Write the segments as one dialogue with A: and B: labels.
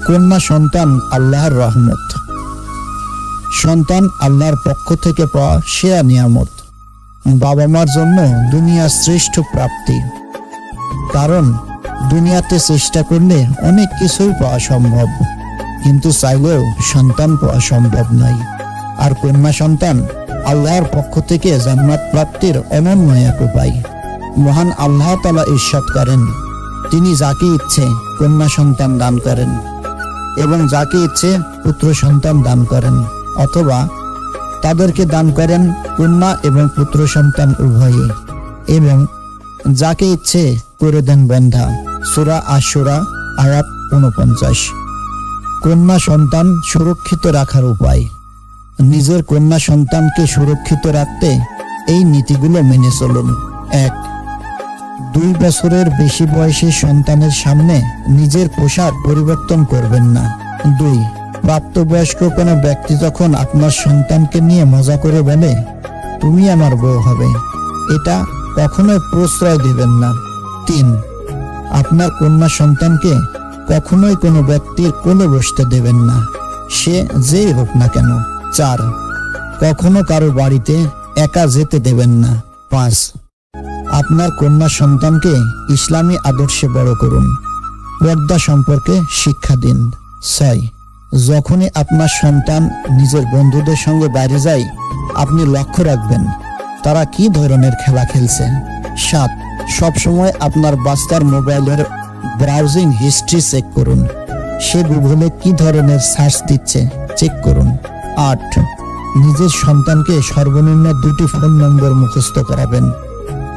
A: কন্যা সন্তান আল্লাহর রহমত। সন্তান আল্লাহর পক্ষ থেকে পাওয়া সেরা নিয়ামত। বাবা মার জন্য দুনিয়ার শ্রেষ্ঠ প্রাপ্তি। কারণ দুনিয়াতে চেষ্টা করলে অনেক কিছুই পাওয়া সম্ভব, কিন্তু চাইলেও সন্তান পাওয়া সম্ভব নয়। আর কন্যা সন্তান আল্লাহর পক্ষ থেকে জান্নাত প্রাপ্তির অনন্য এক উপায়। মহান আল্লাহ তাআলা ইরশাদ করেন, তিনি যাকে ইচ্ছে কন্যা সন্তান দান করেন এবং যাকে ইচ্ছে পুত্র সন্তান দান করেন, অথবা তাদেরকে দান করেন কন্যা এবং পুত্র সন্তান উভয়ে, এবং যাকে ইচ্ছে করে দেন বন্ধা। সূরা আশ-শুরা আয়াত ৪৯। কন্যা সন্তান সুরক্ষিত রাখার উপায়। নিজের কন্যা সন্তানকে সুরক্ষিত রাখতে এই নীতিগুলো মেনে চলুন। ১. ২ বছরের বেশি বয়সী সন্তানের সামনে নিজের পোশাক পরিবর্তন করবেন না। ২. প্রাপ্তবয়স্ক কোনো ব্যক্তি যখন আপনার সন্তানকে নিয়ে মজা করে বলে, তুমি আমার বউ হবে, এটা কখনোই প্রশ্রয় দিবেন না। ৩. আপনার কন্যা সন্তানকে কখনোই কোনো ব্যক্তির কোলে বসতে দেবেন না, সে যেই হোক না কেন। ৪. কখনো কারো বাড়িতে একা যেতে দেবেন না। ৫. আপনার কন্যা সন্তানকে ইসলামী আদর্শে বড় করুন, পর্দা সম্পর্কে শিক্ষা দিন। ৬. যখনই আপনার সন্তান নিজের বন্ধুদের সঙ্গে বাইরে যায়, আপনি লক্ষ্য রাখবেন তারা কি ধরনের খেলা খেলছে। ৭. সবসময় আপনার বাচ্চার মোবাইলের ব্রাউজিং হিস্ট্রি চেক করুন, সে গুগলে কি ধরনের সার্চ দিচ্ছে চেক করুন। ৮. নিজের সন্তানকে সর্বনিম্ন ২টি ফোন নম্বর মুখস্থ করাবেন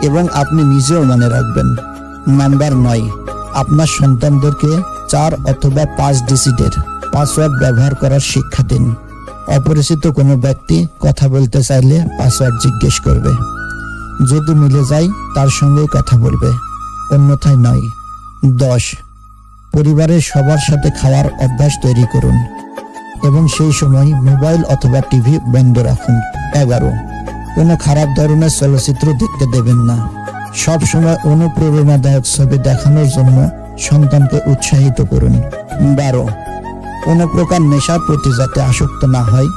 A: এবং আপনি নিজেও মনে রাখবেন। নাম্বার ৯. আপনার সন্তানদেরকে ৪ অথবা ৫ ডিজিটের পাসওয়ার্ড ব্যবহার করার শিক্ষা দিন। অপরিচিত কোনো ব্যক্তি কথা বলতে চাইলে পাসওয়ার্ড জিজ্ঞেস করবে, যদি মিলে যায় তার সঙ্গেই কথা বলবে, অন্যথায় নয়। ১০. পরিবারের সবার সাথে খাওয়ার অভ্যাস তৈরি করুন এবং সেই সময় মোবাইল অথবা টিভি বন্ধ রাখুন। ১১. কোনো খারাপ ধরনের চলচ্চিত্র দেখতে দেবেন না। সব সময় অনুপ্রেরণাদায়ক ছবি দেখানোর জন্য সন্তানকে উৎসাহিত করুন। ১২. কোনো প্রকার নেশার প্রতি যাতে আসক্ত না হয়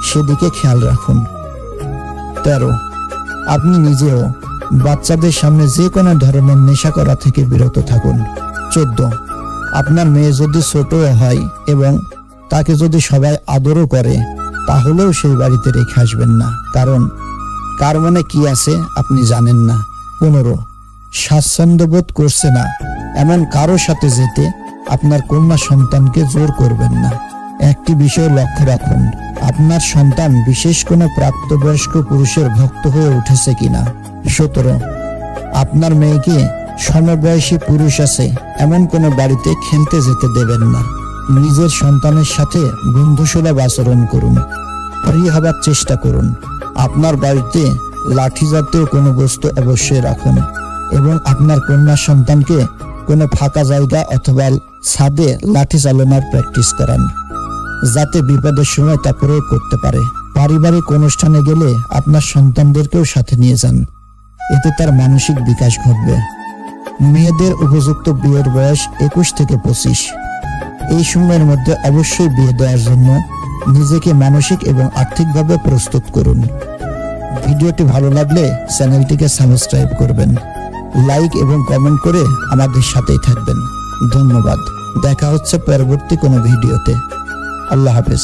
A: সেদিকে খেয়াল রাখুন। ১৩. আপনি নিজেও বাচ্চাদের সামনে যে কোনো ধরনের নেশা করা থেকে বিরত থাকুন। ১৪. আপনার মেয়ে যদি ছোটও হয় এবং তাকে যদি সবাই আদরও করে, তাহলেও সেই বাড়িতে রেখে আসবেন না, কারণ কার মনে কি আছে আপনি জানেন না। ১৫. স্বাচ্ছন্দ্য বোধ করছে না এমন কারো সাথে যেতে আপনার কন্যা সন্তানকে জোর করবেন না। একটি বিষয় লক্ষ্য রাখুন, আপনার সন্তান বিশেষ কোনো প্রাপ্তবয়স্ক পুরুষের ভক্ত হয়ে উঠেছে কিনা। ১৭. আপনার মেয়েকে সমবয়সী পুরুষ আছে এমন কোনো বাড়িতে খেলতে যেতে দেবেন না। নিজের সন্তানের সাথে বন্ধুসুলভ আচরণ করুন, ফ্রি হবার চেষ্টা করুন। আপনার বাড়িতে লাঠি জাতীয় কোনো বস্তু অবশ্যই রাখুন এবং আপনার কন্যা সন্তানকে কোনো ফাঁকা জায়গা অথবা ছাদে লাঠি চালানোর প্র্যাকটিস করান, যাতে বিপদের সময় তা প্রয়োগ করতে পারে। পারিবারিক অনুষ্ঠানে গেলে আপনার সন্তানদেরকেও সাথে নিয়ে যান, এতে তার মানসিক বিকাশ ঘটবে। মেয়েদের উপযুক্ত বিয়ের বয়স ২১ থেকে ২৫। এই সময়ের মধ্যে অবশ্যই বিয়ে দেওয়ার জন্য নিজেকে মানসিক এবং আর্থিকভাবে প্রস্তুত করুন। ভিডিওটি ভালো লাগলে চ্যানেলটিকে সাবস্ক্রাইব করবেন, লাইক এবং কমেন্ট করে আমাদের সাথেই থাকবেন। ধন্যবাদ। দেখা হচ্ছে পরবর্তী কোনো ভিডিওতে। আল্লাহ হাফেজ।